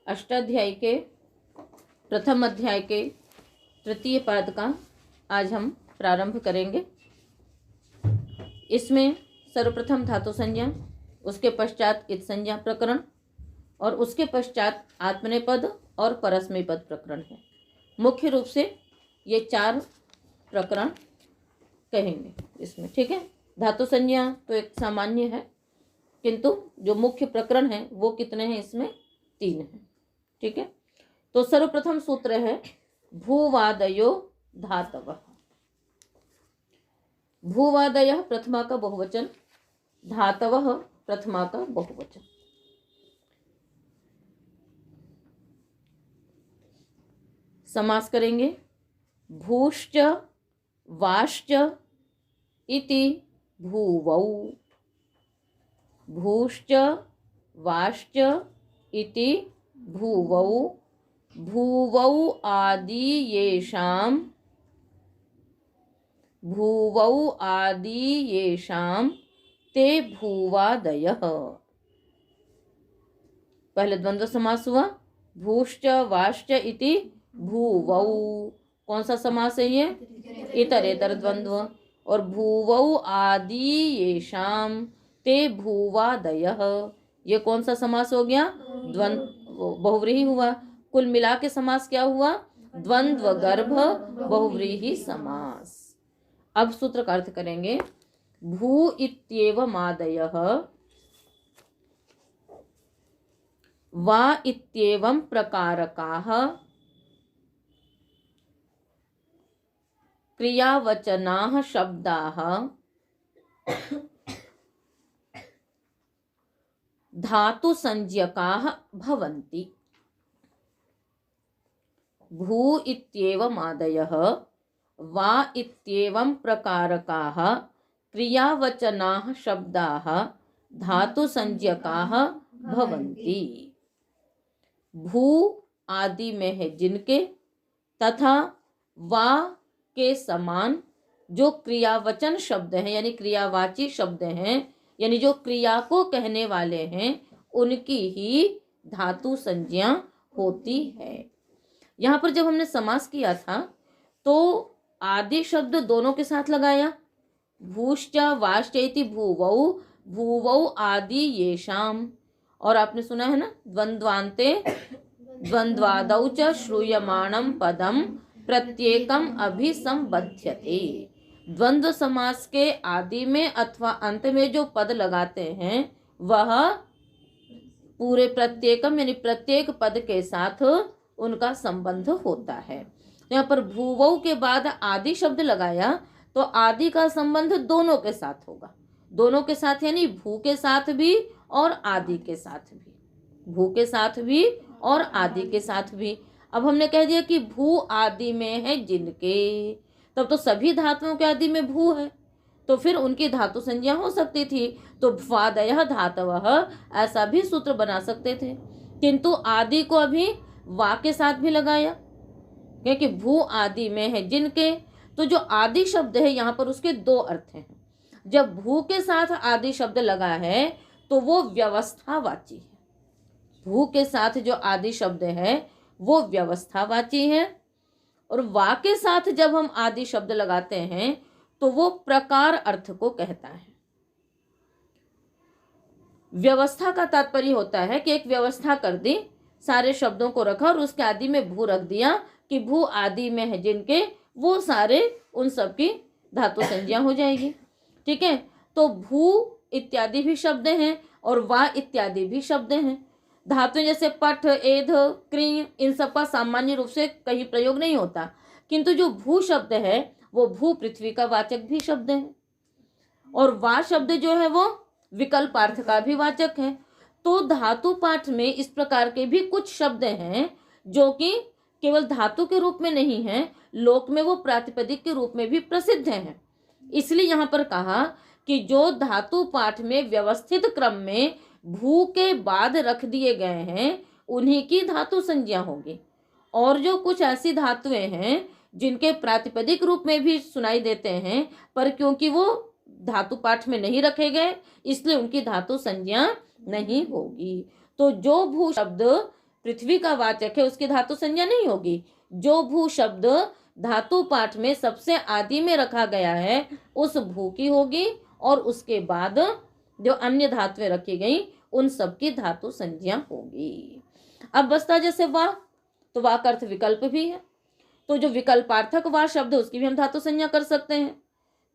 अष्टाध्यायी के प्रथम अध्याय के तृतीय पाद का आज हम प्रारंभ करेंगे। इसमें सर्वप्रथम धातु संज्ञा, उसके पश्चात इत संज्ञा प्रकरण और उसके पश्चात आत्मनेपद और परस्मैपद प्रकरण है। मुख्य रूप से ये 4 प्रकरण कहेंगे इसमें, ठीक है। धातु संज्ञा तो एक सामान्य है, किंतु जो मुख्य प्रकरण है वो कितने हैं? इसमें 3 हैं, ठीक है। तो सर्वप्रथम सूत्र है भूवादयो धातवः। भूवादयः प्रथमा का बहुवचन, धातवः प्रथमा का बहुवचन। समास करेंगे। भूश्च वाश्च इति भूवौ। भूश्च वाश्च इति भूवौ। भूवौ आदि येषां। भूवौ आदि येषां ते भूवादयः। पहले द्वंद्व समास हुआ, भूश्च वाश्च इति भूवौ। कौन सा समास है ये? इतरेतर द्वंद्व। और भूवौ आदि येषां ते भूवादयः, ये कौन सा समास हो गया? द्वंद्व बहुव्रीहि हुआ। कुल मिला के समास क्या हुआ? द्वंद्व गर्भ बहुव्रीहि समास। अब सूत्र का अर्थ करेंगे। भू इत्येवमादयः वा इत्येवं प्रकारकाः क्रियावचनाः शब्दाः धातु संज्ञकाः भवन्ति। भू इत्येवमादयः वा इत्येवं प्रकारकाः क्रियावचनाः शब्दाः धातु संज्ञकाः भवन्ति। भू आदि में है जिनके, तथा वा के समान जो क्रियावचन शब्द हैं यानी क्रियावाची शब्द हैं, यानी जो क्रिया को कहने वाले हैं, उनकी ही धातु संज्ञा होती है। यहाँ पर जब हमने समास किया था तो आदि शब्द दोनों के साथ लगाया। भूश्च वाश्च इति भूवौ। भूवौ आदि येषां। और आपने सुना है ना, द्वंद्वान्ते द्वंद्वादौ च श्रूयमाणं पदम प्रत्येकम अभिसंबध्यते। द्वंद्व समास के आदि में अथवा अंत में जो पद लगाते हैं वह पूरे प्रत्येकम यानी प्रत्येक पद के साथ उनका संबंध होता है। यहाँ पर भूवौ के बाद आदि शब्द लगाया तो आदि का संबंध दोनों के साथ होगा। दोनों के साथ यानी भू के साथ भी और आदि के साथ भी। भू के साथ भी और आदि के साथ भी। अब हमने कह दिया कि भू आदि में है जिनके, तब तो सभी धातुओं के आदि में भू है, तो फिर उनकी धातु संज्ञा हो सकती थी। तो भ्वादयः धातवः ऐसा भी सूत्र बना सकते थे, किंतु आदि को अभी वा के साथ भी लगाया, क्योंकि भू आदि में है जिनके। तो जो आदि शब्द है यहाँ पर उसके 2 अर्थ हैं। जब भू के साथ आदि शब्द लगा है तो वो व्यवस्थावाची है। भू के साथ जो आदि शब्द है वो व्यवस्थावाची है, और वा के साथ जब हम आदि शब्द लगाते हैं तो वो प्रकार अर्थ को कहता है। व्यवस्था का तात्पर्य होता है कि एक व्यवस्था कर दी, सारे शब्दों को रखा और उसके आदि में भू रख दिया कि भू आदि में है जिनके, वो सारे उन सब की धातु संज्ञा हो जाएगी, ठीक है। तो भू इत्यादि भी शब्द हैं और वा इत्यादि भी शब्द हैं। धातु जैसे पठ, एध, क्री, इन सब का सामान्य रूप से कहीं प्रयोग नहीं होता, किंतु जो भू शब्द है वो भू पृथ्वी का वाचक भी शब्द है, और वा शब्द जो है वो विकल्पार्थ का भी वाचक है। तो धातु पाठ में इस प्रकार के भी कुछ शब्द हैं जो कि केवल धातु के रूप में नहीं है, लोक में वो प्रातिपदिक के रूप में भी प्रसिद्ध हैं। इसलिए यहाँ पर कहा कि जो धातु पाठ में व्यवस्थित क्रम में भू के बाद रख दिए गए हैं उन्हीं की धातु संज्ञा होगी। और जो कुछ ऐसी धातुएं हैं जिनके प्रातिपदिक रूप में भी सुनाई देते हैं, पर क्योंकि वो धातु पाठ में नहीं रखे गए इसलिए उनकी धातु संज्ञा नहीं होगी। तो जो भू शब्द पृथ्वी का वाचक है उसकी धातु संज्ञा नहीं होगी। जो भू शब्द धातु पाठ में सबसे आदि में रखा गया है उस भू की होगी, और उसके बाद जो अन्य धातुएं रखी गई उन सब की धातु संज्ञा होगी। अब बसता जैसे वाह, तो वाह का अर्थ विकल्प भी है, तो जो विकल्पार्थक वाह शब्द है उसकी भी हम धातु संज्ञा कर सकते हैं।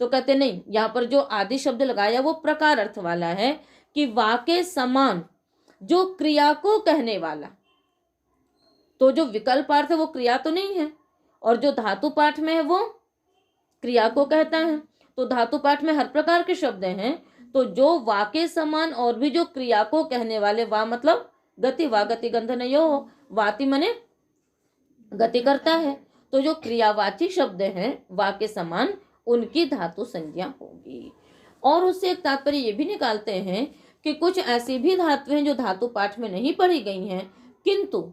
तो कहते नहीं, यहाँ पर जो आदि शब्द लगाया वो प्रकार अर्थ वाला है कि वाह के समान जो क्रिया को कहने वाला, तो जो विकल्पार्थ है वो क्रिया तो नहीं है, और जो धातु पाठ में है वो क्रिया को कहता है। तो धातु पाठ में हर प्रकार के शब्द हैं, तो जो वा के समान और भी जो क्रिया को कहने वाले, वा मतलब गति, वा गति गंधन यो, वाति मने गति करता है, तो जो क्रियावाची शब्द हैं वा के समान उनकी धातु संज्ञा होगी। और उससे एक तात्पर्य ये भी निकालते हैं कि कुछ ऐसी भी धातुएं हैं जो धातु पाठ में नहीं पढ़ी गई हैं, किंतु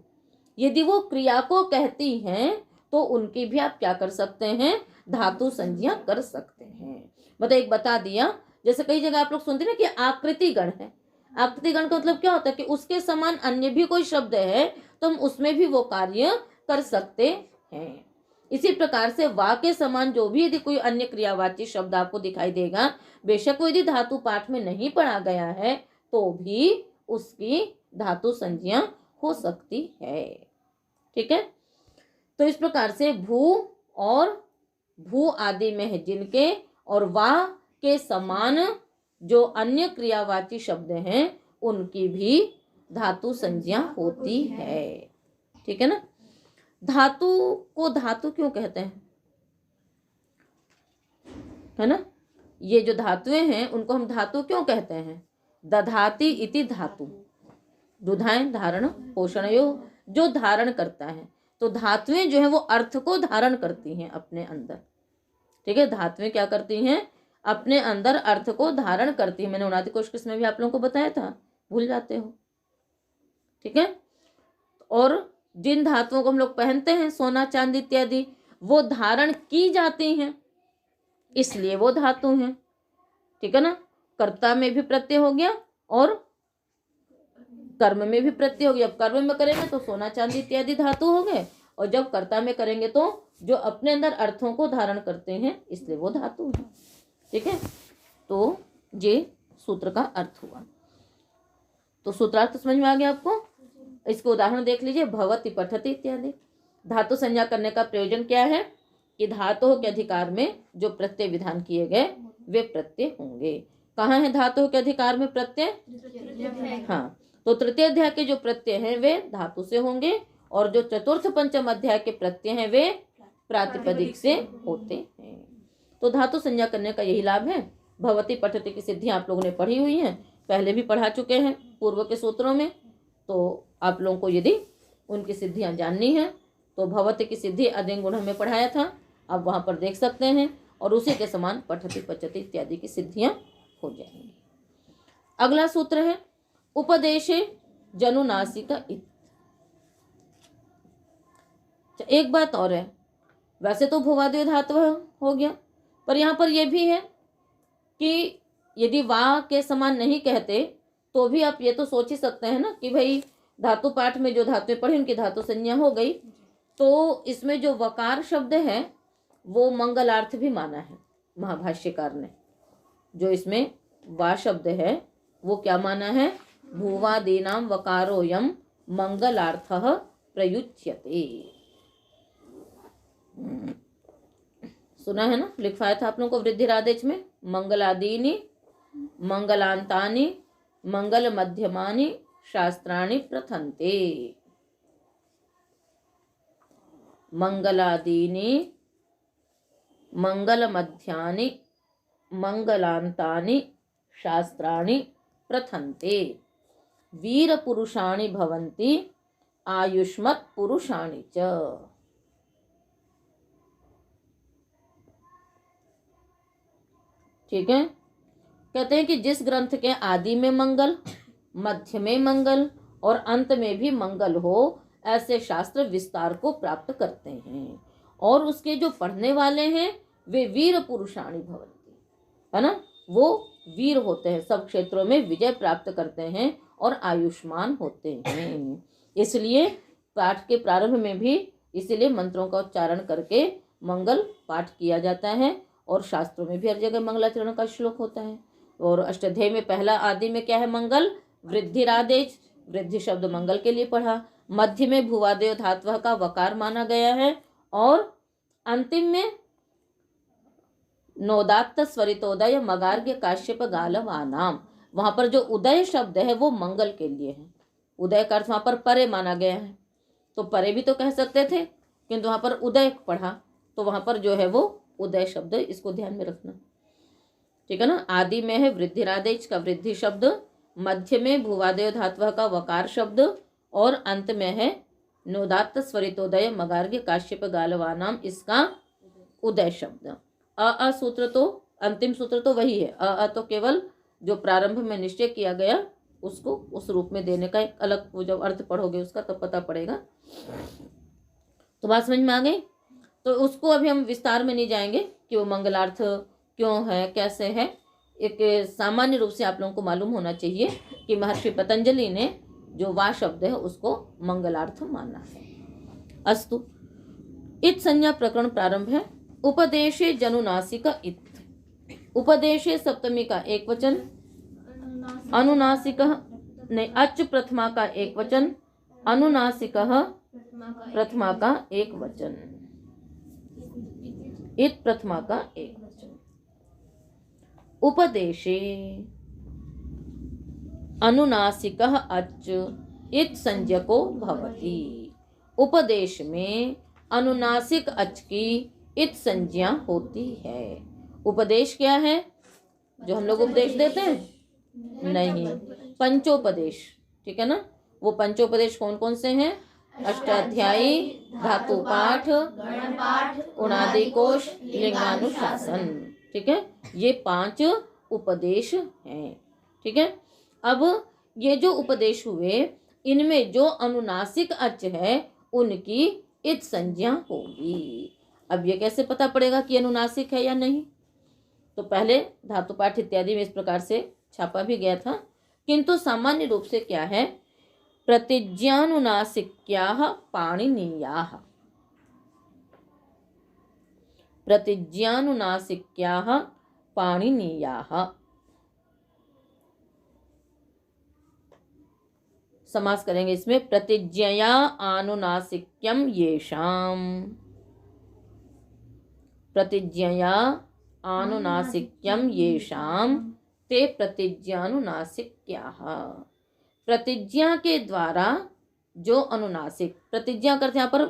यदि वो क्रिया को कहती हैं तो उनकी भी आप क्या कर सकते हैं, धातु संज्ञा कर सकते हैं। मतलब एक बता दिया, जैसे कई जगह आप लोग सुनते हैं ना कि आकृति गण है। आकृति गण का मतलब क्या होता है कि उसके समान अन्य भी कोई शब्द है तो हम उसमें भी वो कार्य कर सकते हैं। इसी प्रकार से वा के समान जो भी यदि कोई अन्य क्रियावाची शब्द आपको दिखाई देगा, बेशक वो यदि धातु पाठ में नहीं पढ़ा गया है तो भी उसकी धातु संज्ञा हो सकती है। ठीक है, तो इस प्रकार से भू और भू आदि में है जिनके, और वा के समान जो अन्य क्रियावाची शब्द हैं उनकी भी धातु संज्ञा होती है। ठीक है ना। धातु को धातु क्यों कहते हैं, है ना। ये जो धातुएं हैं उनको हम धातु क्यों कहते हैं, दधाति इति धातु, दुधाएं धारण पोषणयो, जो धारण करता है। तो धातुएं जो है वो अर्थ को धारण करती हैं अपने अंदर। ठीक है, धातुएं क्या करती हैं, अपने अंदर अर्थ को धारण करती है। मैंने उन्नति कोश में भी आप लोगों को बताया था, भूल जाते हो। ठीक है, और जिन धातुओं को हम लोग पहनते हैं, सोना चांदी इत्यादि, वो धारण की जाती हैं इसलिए वो धातु हैं। ठीक है ना। कर्ता में भी प्रत्यय हो गया और कर्म में भी प्रत्यय हो गया। अब कर्म में करेंगे तो सोना चांदी इत्यादि धातु हो गए, और जब कर्ता में करेंगे तो जो अपने अंदर अर्थों को धारण करते हैं इसलिए वो धातु है। ठीक है, तो ये सूत्र का अर्थ हुआ। तो सूत्रार्थ समझ में आ गया आपको। इसको उदाहरण देख लीजिए, भवति पठति इत्यादि। धातु संज्ञा करने का प्रयोजन क्या है कि धातु के अधिकार में जो प्रत्यय विधान किए गए वे प्रत्यय होंगे। कहाँ है धातु के अधिकार में प्रत्यय, हाँ, तो तृतीय अध्याय के जो प्रत्यय हैं वे धातु से होंगे, और जो चतुर्थ पंचम अध्याय के प्रत्यय हैं वे प्रातिपदिक से होते हैं। तो धातु संज्ञा करने का यही लाभ है। भवति पठति की सिद्धि आप लोगों ने पढ़ी हुई है, पहले भी पढ़ा चुके हैं पूर्व के सूत्रों में। तो आप लोगों को यदि उनकी सिद्धियां जाननी है तो भवति की सिद्धि अधिंग गुण में पढ़ाया था, आप वहां पर देख सकते हैं, और उसी के समान पठति पचति इत्यादि की सिद्धियां हो जाएंगी। अगला सूत्र है उपदेशे जनुनासिक इत। एक बात और है, वैसे तो भुवादि धातु हो गया, पर यहाँ पर यह भी है कि यदि वा के समान नहीं कहते तो भी आप ये तो सोच ही सकते हैं ना कि भाई धातु पाठ में जो धातुएं पढ़ी उनकी धातु संज्ञा हो गई, तो इसमें जो वकार शब्द है वो मंगलार्थ भी माना है महाभाष्यकार ने। जो इसमें वा शब्द है वो क्या माना है, भूवादीनाम वकारोयम मंगलार्थः प्रयुज्यते। सुना है ना, लिखवाया था आप लोगों को वृद्धिरादेश में, मंगलादीनि मंगलांतानि मंगल मध्यमानि शास्त्राणि प्रथन्ते। मंगलादीनि मंगल मध्यानि मंगलांतानि शास्त्राणि प्रथन्ते। वीर पुरुषाणि भवन्ति आयुष्मत् पुरुषाणि च। ठीक है, कहते हैं कि जिस ग्रंथ के आदि में मंगल, मध्य में मंगल और अंत में भी मंगल हो, ऐसे शास्त्र विस्तार को प्राप्त करते हैं, और उसके जो पढ़ने वाले हैं वे वीर पुरुषाणि भवन्ति, है ना, वो वीर होते हैं, सब क्षेत्रों में विजय प्राप्त करते हैं और आयुष्मान होते हैं। इसलिए पाठ के प्रारंभ में भी इसीलिए मंत्रों का उच्चारण करके मंगल पाठ किया जाता है। और शास्त्रों में भी हर जगह मंगलाचरण का श्लोक होता है। और अष्टाध्यायी में पहला आदि में क्या है? मंगल वृद्धिरादेश, वृद्धि शब्द मंगल के लिए पढ़ा। मध्य में भुवादेव धात्व का वकार माना गया है। और अंतिम में नोदात्त स्वरितोदय मगार्ग्य काश्यप गालवानाम, वहां पर जो उदय शब्द है वो मंगल के लिए है। उदय का अर्थ वहां पर परे माना गया है, तो परे भी तो कह सकते थे, किंतु वहां पर उदय पढ़ा तो वहां पर जो है वो उदय शब्द, इसको ध्यान में रखना, ठीक है ना। आदि में है वृद्धिरादेश का वृद्धि शब्द, मध्य में भुवादेव धात्व का वकार शब्द, और अंत में है नोदात्त स्वरितोदय मगार्ग्य काश्यप गालवानाम, इसका उदय शब्द। अ सूत्र तो अंतिम सूत्र तो वही है। अ तो केवल जो प्रारंभ में निश्चय किया गया उसको उस रूप में देने का एक अलग, वो जब अर्थ पढ़ोगे उसका तब पता पड़ेगा। तो बात समझ में आ गई। तो उसको अभी हम विस्तार में नहीं जाएंगे कि वो मंगलार्थ क्यों है, कैसे है। एक सामान्य रूप से आप लोगों को मालूम होना चाहिए कि महर्षि पतंजलि ने जो वा शब्द है उसको मंगलार्थ माना है। अस्तु, इत संज्ञा प्रकरण प्रारंभ है। उपदेशे जनुनासिक इत, उपदेशे सप्तमी का एक वचन, अनुनासिक नहीं, अच प्रथमा का एक वचन, अनुनासिक प्रथमा का एक वचन, इत प्रथमा का एक वचन। उपदेशे अनुनासिक अच इत संज्ञको भवति, उपदेश में अनुनासिक अच की इत संज्ञा होती है। उपदेश क्या है? जो हम लोग उपदेश देते हैं? नहीं, पंचोपदेश, ठीक है ना। वो पंचोपदेश कौन कौन से हैं? अष्टाध्यायी, धातु पाठ, उणादि कोश, लिंगानुशासन, ठीक है। ये 5 उपदेश हैं, ठीक है। अब ये जो उपदेश हुए इनमें जो अनुनासिक अच है उनकी इत संज्ञा होगी। अब ये कैसे पता पड़ेगा कि अनुनासिक है या नहीं? तो पहले धातु पाठ इत्यादि में इस प्रकार से छापा भी गया था, किंतु सामान्य रूप से क्या है? प्रतिज्ञानुनासिक्याः पाणिनीयाः, प्रतिज्ञानुनासिक्याः पाणिनीयाः। समास करेंगे इसमें, प्रतिज्ञया आनुनासिक्यम येषाम, प्रतिज्ञया आनुनासिक्यम येषाम ते प्रतिज्ञानुनासिक्याः। प्रतिज्ञा के द्वारा जो अनुनासिक, प्रतिज्ञा करते यहाँ पर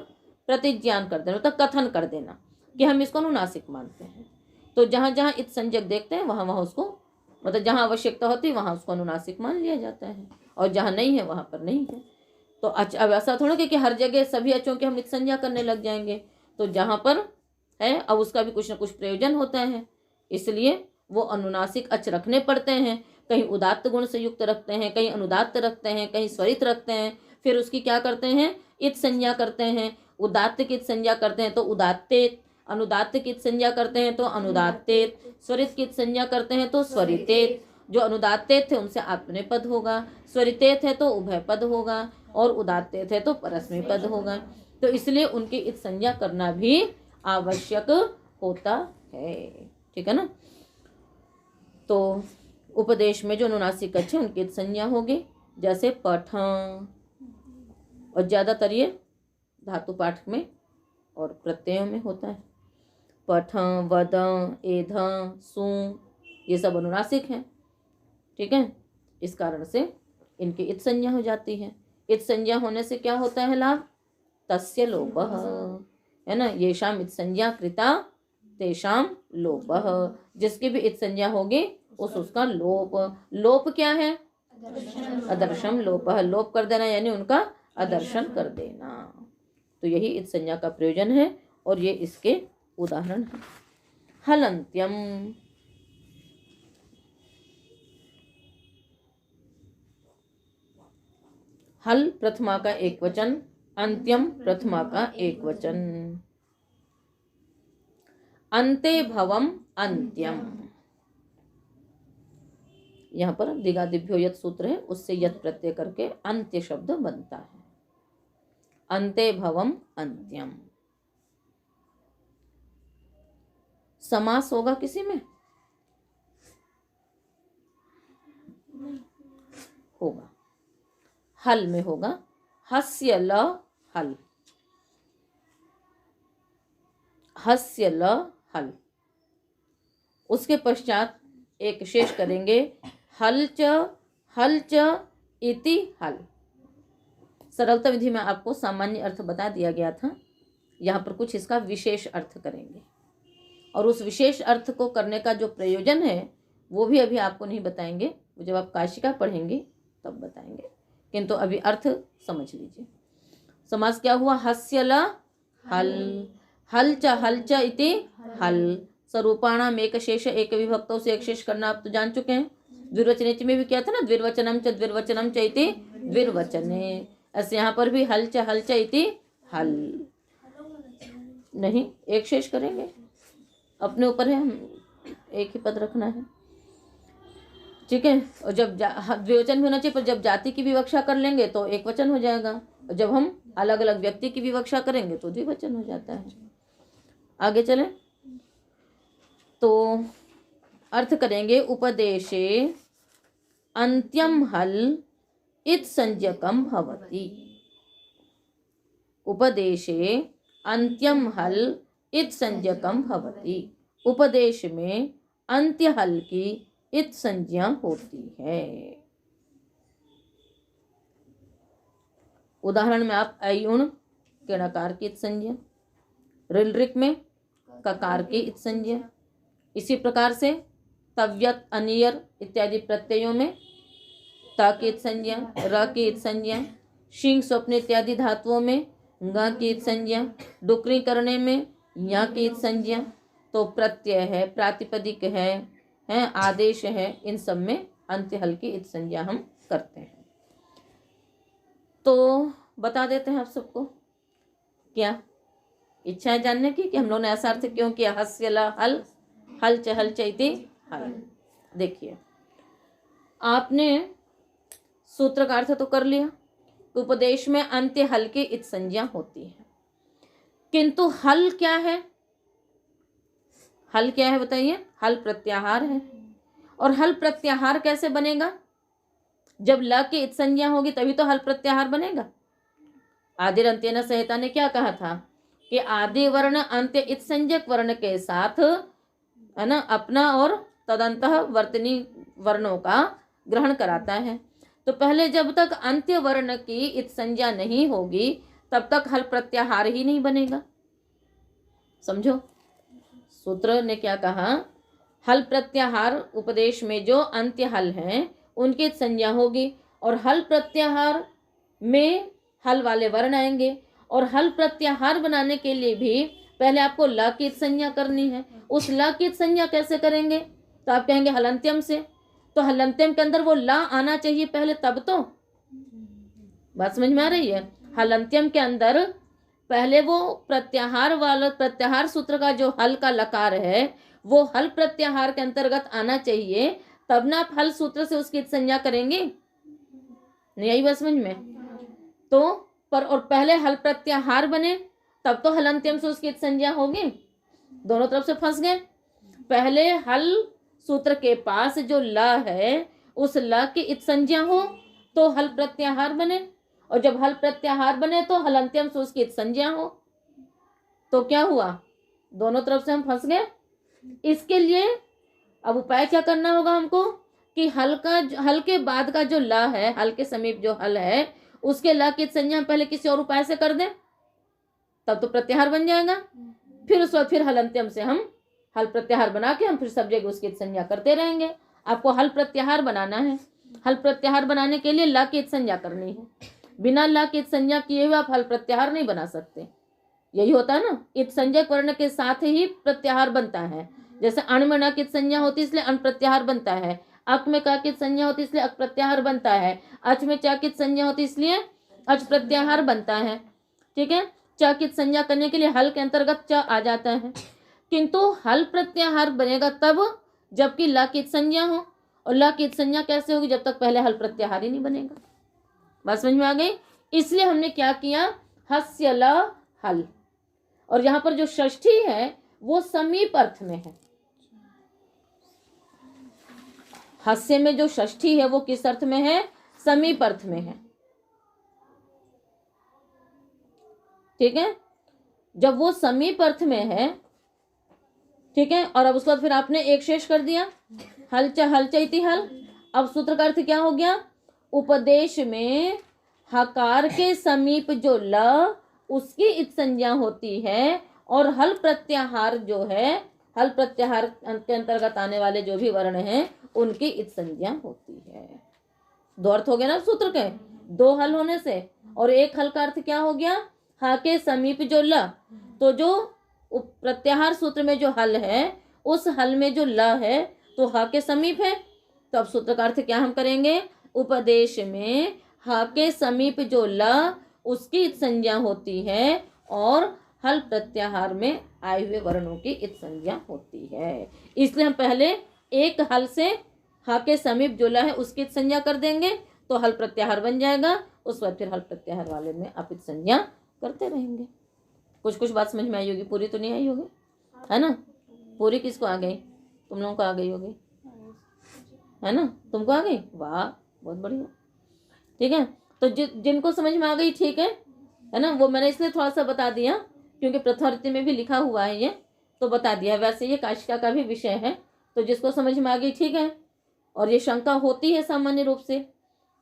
प्रतिज्ञान कर देना मतलब कथन कर देना कि हम इसको अनुनासिक मानते हैं। तो जहाँ जहाँ इत संज्ञक देखते हैं वहाँ वहाँ उसको, मतलब जहाँ आवश्यकता होती है वहाँ उसको अनुनासिक मान लिया जाता है, और जहाँ नहीं है वहाँ पर नहीं है। तो अब ऐसा थोड़ा कि हर जगह सभी अचों के हम इत संज्ञा करने लग जाएंगे। तो जहाँ पर है अब उसका भी कुछ ना कुछ प्रयोजन होता है, इसलिए वो अनुनासिक अच रखने पड़ते हैं। कहीं उदात्त गुण से युक्त रखते हैं, कहीं अनुदात्त रखते हैं, कहीं स्वरित रखते हैं। फिर उसकी क्या करते हैं? इत संज्ञा करते हैं। उदात्त की इत संज्ञा करते हैं तो उदात्तेत, अनुदात्त की इत संज्ञा करते हैं तो अनुदात्तेत, स्वरित की इत संज्ञा करते हैं तो स्वरितेत। जो अनुदात्तेत थे उनसे आत्मनेपद होगा, स्वरितेत है तो उभय पद होगा, और उदात्तेत है तो परस्मै पद होगा। तो इसलिए उनकी इत संज्ञा करना भी आवश्यक होता है, ठीक है ना। तो उपदेश में जो अनुनासिक अच है उनकी इत संज्ञा होगी, जैसे पठ, और ज्यादातर ये धातु पाठ में और प्रत्ययों में होता है। पठ, वद, एध, सु, ये सब अनुनासिक हैं, ठीक है। इस कारण से इनकी इत संज्ञा हो जाती है। इत संज्ञा होने से क्या होता है लाभ? तस्य लोपः, है ना। येषाम इत संज्ञा कृता तेषाम लोपः, जिसकी भी इत संज्ञा होगी उसका लोप। लोप क्या है? अदर्शम लोपः, लोप कर देना यानी उनका अदर्शन कर देना। तो यही इत संज्ञा का प्रयोजन है, और ये इसके उदाहरण है। हलंत्यम, हल प्रथमा का एक वचन, अंत्यम प्रथमा का एक वचन। अन्ते भवम अंत्यम, यहाँ पर दिगादिभ्यो यत सूत्र है, उससे यत प्रत्यय करके अंत्य शब्द बनता है। अन्ते भवम अंत्यम। समास होगा किसी में? होगा, हल में होगा। हस्य ल हल, हस्य ल हल। उसके पश्चात एक शेष करेंगे, हल च इति हल। सरलता विधि में आपको सामान्य अर्थ बता दिया गया था, यहाँ पर कुछ इसका विशेष अर्थ करेंगे, और उस विशेष अर्थ को करने का जो प्रयोजन है वो भी अभी आपको नहीं बताएंगे, जब आप काशिका पढ़ेंगे तब बताएंगे, किंतु अभी अर्थ समझ लीजिए। समास क्या हुआ? हस्य ल हल, हल च इति हल। स्वरूपाणाम एक शेष, एक विभक्तों से एक शेष करना आप तो जान चुके हैं। द्विर्वचने में भी क्या था ना, द्विर्वचनम च इति द्विर्वचने। ऐसे यहाँ पर भी हल च इति हल। नहीं, एक शेष करेंगे, अपने ऊपर है, हम एक ही पद रखना है, ठीक है। और जब द्विवचन भी होना चाहिए, पर जब जाति की विवक्षा कर लेंगे तो एक वचन हो जाएगा, और जब हम अलग अलग व्यक्ति की विवक्षा करेंगे तो द्विवचन हो जाता है। आगे चले तो अर्थ करेंगे, उपदेशे अंत्यम हल इत संज्ञकम भवति। उपदेशे अंत्यम हल इत संज्ञकम भवति। उपदेश में अंत्य हल की इत संज्ञा होती है। उदाहरण में आप अयुण किणकार की इत संज्ञा, ऋलृक में ककार की इत संज्ञा, इसी प्रकार से तव्यत अनियर इत्यादि प्रत्ययों में त की इत संज्ञा, र की इत संज्ञा, शींग स्वप्न इत्यादि धातुओं में ग की इत संज्ञा, डुकरी करने में या की इत संज्ञा। तो प्रत्यय है, प्रातिपदिक है, आदेश है, इन सब में अंत्य हल की इत संज्ञा हम करते हैं। तो बता देते हैं आप सबको, क्या इच्छा है जानने की कि हम लोगों ने ऐसा अर्थ क्यों किया? हस्य ल हल, हल च इति हल। देखिए, आपने सूत्र का अर्थ तो कर लिया, उपदेश में अंत्य हल की इत संज्ञा होती है, किंतु हल क्या है? हल क्या है बताइए? हल प्रत्याहार है। और हल प्रत्याहार कैसे बनेगा? जब ल की इत संज्ञा होगी तभी तो हल प्रत्याहार बनेगा। आदि अंत्येन संहिता ने क्या कहा था कि आदि वर्ण अंत्य इत संज्ञक वर्ण के साथ, है ना, अपना और तदंतः वर्तनी वर्णों का ग्रहण कराता है। तो पहले जब तक अंत्य वर्ण की इत संज्ञा नहीं होगी तब तक हल प्रत्याहार ही नहीं बनेगा। समझो, सूत्र ने क्या कहा? हल प्रत्याहार उपदेश में जो अंत्य हल हैं उनकी इत संज्ञा होगी, और हल प्रत्याहार में हल वाले वर्ण आएंगे, और हल प्रत्याहार बनाने के लिए भी पहले आपको ल की इत संज्ञा करनी है। उस ल की इत संज्ञा कैसे करेंगे? तो आप कहेंगे हलंत्यम से। तो हलंत्यम के अंदर वो ला आना चाहिए पहले, तब तो। बात समझ में आ रही है? हलंत्यम के अंदर पहले वो प्रत्याहार वाला, प्रत्याहार सूत्र का जो हल का लकार है वो हल प्रत्याहार के अंतर्गत आना चाहिए, तब ना आप हल सूत्र से उसकी संज्ञा करेंगे। नहीं आई बात समझ में? तो पर और पहले हल प्रत्याहार बने तब तो हलंत्यम से उसकी संज्ञा होगी। दोनों तरफ से फंस गए। पहले हल सूत्र के पास जो ल है उस ल की इत संज्ञा हो तो हल प्रत्याहार बने, और जब हल प्रत्याहार बने तो हलंत्यम से उसकी इत संज्ञा हो। तो क्या हुआ? दोनों तरफ से हम फंस गए। इसके लिए अब उपाय क्या करना होगा हमको कि हल के बाद का जो ल है, हल के समीप जो हल है उसके ल की संज्ञा पहले किसी और उपाय से कर दें, तब तो प्रत्याहार बन जाएगा। फिर उस वक्त फिर हलंत्यम से हम हल प्रत्याहार बना के हम फिर सब जगह उसकी संज्ञा करते रहेंगे। आपको हल प्रत्याहार बनाना है। हल प्रत्याहार बनाने के लिए ल की संज्ञा करनी है। बिना ल की संज्ञा किए हुए आप हल प्रत्याहार नहीं बना सकते। यही होता है ना, इत संज्ञक वर्ण के साथ ही प्रत्याहार बनता है। जैसे अण में न की संज्ञा होती इसलिए अण प्रत्याहार बनता है, अक में क की संज्ञा होती इसलिए अक प्रत्याहार बनता है, अच में च की संज्ञा होती इसलिए अच प्रत्याहार बनता है। ठीक है, च की संज्ञा करने के लिए हल के अंतर्गत च आ जाता है, किंतु हल प्रत्याहार बनेगा तब जबकि ल की संज्ञा हो, और ल की संज्ञा कैसे होगी? जब तक पहले हल प्रत्याहार ही नहीं बनेगा। बात समझ में आ गई? इसलिए हमने क्या किया, हस्य ल हल। और यहाँ पर जो षष्ठी है वो समीप अर्थ में है। हस्य में जो षष्ठी है वो किस अर्थ में है? समीप अर्थ में है। ठीक है, जब वो समीप अर्थ में है, ठीक है, और अब उसके बाद फिर आपने एक शेष कर दिया, हल चैती हल। अब सूत्र का अर्थ क्या हो गया? उपदेश में हकार के समीप जो ल उसकी इत संज्ञा होती है, और हल प्रत्याहार जो है, हल प्रत्याहार के अंतर्गत आने वाले जो भी वर्ण हैं उनकी इत संज्ञा होती है। दो अर्थ हो गए ना सूत्र के, दो हल होने से। और एक हल का अर्थ क्या हो गया? हा के समीप जो ल, तो जो प्रत्याहार सूत्र में जो हल है उस हल में जो ल है तो हा के समीप है। तो अब सूत्र का अर्थ क्या हम करेंगे? उपदेश में हा के समीप जो ल उसकी इत संज्ञा होती है, और हल प्रत्याहार में आए हुए वर्णों की इत संज्ञा होती है। इसलिए हम पहले एक हल से हा के समीप जो ल है उसकी इत संज्ञा कर देंगे तो हल प्रत्याहार बन जाएगा। उस बाद फिर हल प्रत्याहार वाले में आप इत संज्ञा करते रहेंगे। कुछ कुछ बात समझ में आई होगी, पूरी तो नहीं आई होगी, है ना? पूरी किसको आ गई? तुम लोगों को आ गई होगी, है ना? तुमको आ गई, वाह बहुत बढ़िया। ठीक है, तो जिनको समझ में आ गई ठीक है ना? वो मैंने इसलिए थोड़ा सा बता दिया क्योंकि प्रथमावृत्ति में भी लिखा हुआ है ये, तो बता दिया। वैसे ये काशिका का भी विषय है, तो जिसको समझ में आ गई ठीक है। और ये शंका होती है सामान्य रूप से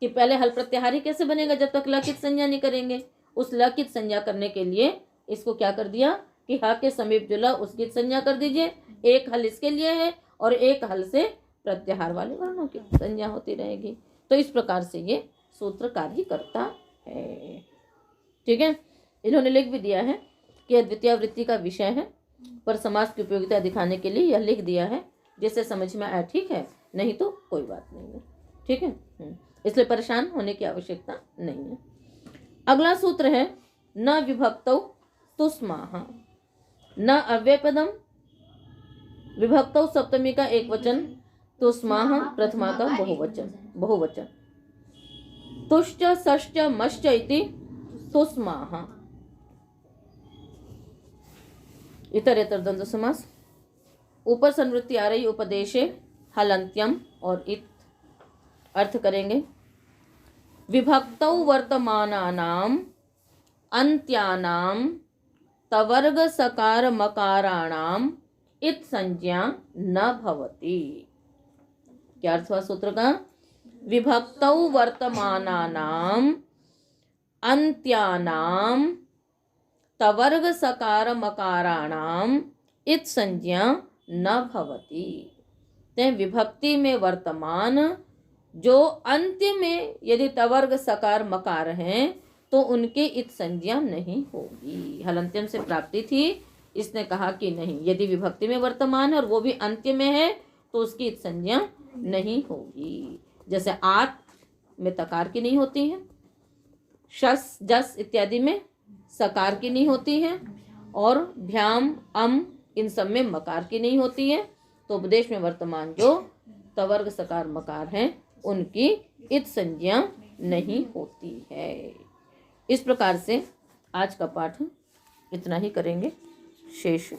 कि पहले हल प्रत्याहारी कैसे बनेगा जब तक लकित संज्ञा नहीं करेंगे। उस लकित संज्ञा करने के लिए इसको क्या कर दिया कि हा के समीप जो ल उसकी संज्ञा कर दीजिए। एक हल इसके लिए है और एक हल से प्रत्याहार वाले वर्णों की संज्ञा होती रहेगी। तो इस प्रकार से ये सूत्र कार्य करता है। ठीक है, इन्होंने लिख भी दिया है कि द्वितीय वृत्ति का विषय है, पर समास की उपयोगिता दिखाने के लिए यह लिख दिया है, जिससे समझ में आया ठीक है, नहीं तो कोई बात नहीं है। ठीक है, इसलिए परेशान होने की आवश्यकता नहीं है। अगला सूत्र है न विभक्तौ तुस्माह। न अव्ययपदम, विभक्तौ सप्तमी का एक वचन, तुस्माह प्रथमा का बहुवचन। तुश्च सश्च मश्च इति तुस्माह। इतरेतर द्वंद्व समास। ऊपर संवृत्ति आ रही उपदेशे हलंत्यम और इत। अर्थ करेंगे विभक्तौ वर्तमानानाम अन्त्यानाम तवर्ग सकार मकाराणाम इत संज्ञा न भवति। क्या अर्थ हुआ सूत्र का? विभक्तौ वर्तमानानाम अन्त्यानाम तवर्ग सकार मकाराणाम इत संज्ञा न भवति। विभक्ति में वर्तमान जो अंत्य में यदि तवर्ग सकार मकार हैं तो उनके इत संज्ञा नहीं होगी। हलंत्यम से प्राप्ति थी, इसने कहा कि नहीं, यदि विभक्ति में वर्तमान है और वो भी अंत्य में है तो उसकी इत संज्ञा नहीं होगी। जैसे आत में तकार की नहीं होती है, शस जस इत्यादि में सकार की नहीं होती है, और भ्याम अम इन सब में मकार की नहीं होती है। तो उपदेश में वर्तमान जो तवर्ग सकार मकार हैं उनकी इत संज्ञा नहीं होती है। इस प्रकार से आज का पाठ इतना ही करेंगे, शेष